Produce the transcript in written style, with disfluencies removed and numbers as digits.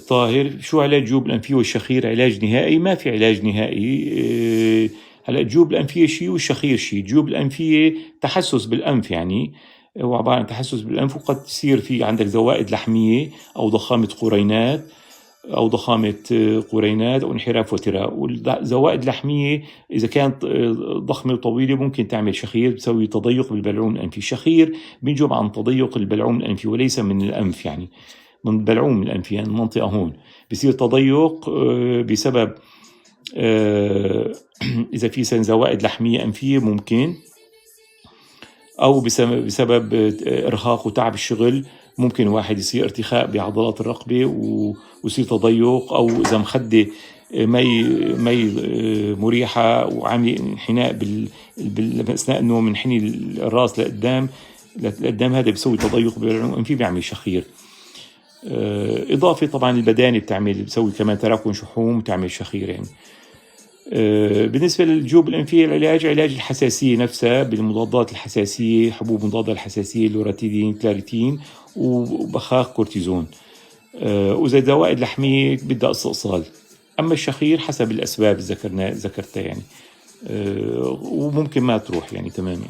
طاهر. شو علاج الجيوب الأنفية والشخير؟ علاج نهائي؟ ما في علاج نهائي. هلا الجيوب الأنفية شيء والشخير شيء. الجيوب الأنفية تحسس بالأنف، يعني هو عبارة عن تحسس بالأنف، وقد تصير في عندك زوائد لحمية أو ضخامة قرينات أو انحراف وتراء. والزوائد اللحمية إذا كانت ضخمة وطويلة ممكن تعمل شخير، بتسوي تضيق بالبلعوم الأنفي. الشخير بينجم عن تضيق البلعوم الأنفي وليس من الأنف، يعني من بلعوم الأنف، يعني المنطقة هون بصير تضيق بسبب إذا في زوائد لحمية أنفية ممكن، أو بسبب إرهاق وتعب الشغل. ممكن واحد يصير ارتخاء بعضلات الرقبة ويصير تضيق، أو إذا مخدة مي مريحة وعامل انحناء أثناء النوم، منحني الرأس لقدام هذا بيسوي تضيق بالبلعوم الأنفي، بيعمل شخير. إضافة طبعا البدانة بتسوي كمان تراكم شحوم وتعمل شخير يعني. بالنسبة للجيوب الأنفية العلاج الحساسية نفسها بالمضادات الحساسية، حبوب مضادة الحساسية، لوراتيدين، كلاريتين، وبخاخ كورتيزون. وإذا زوائد لحمية بدها استئصال. أما الشخير حسب الأسباب ذكرتها يعني، وممكن ما تروح يعني تماما.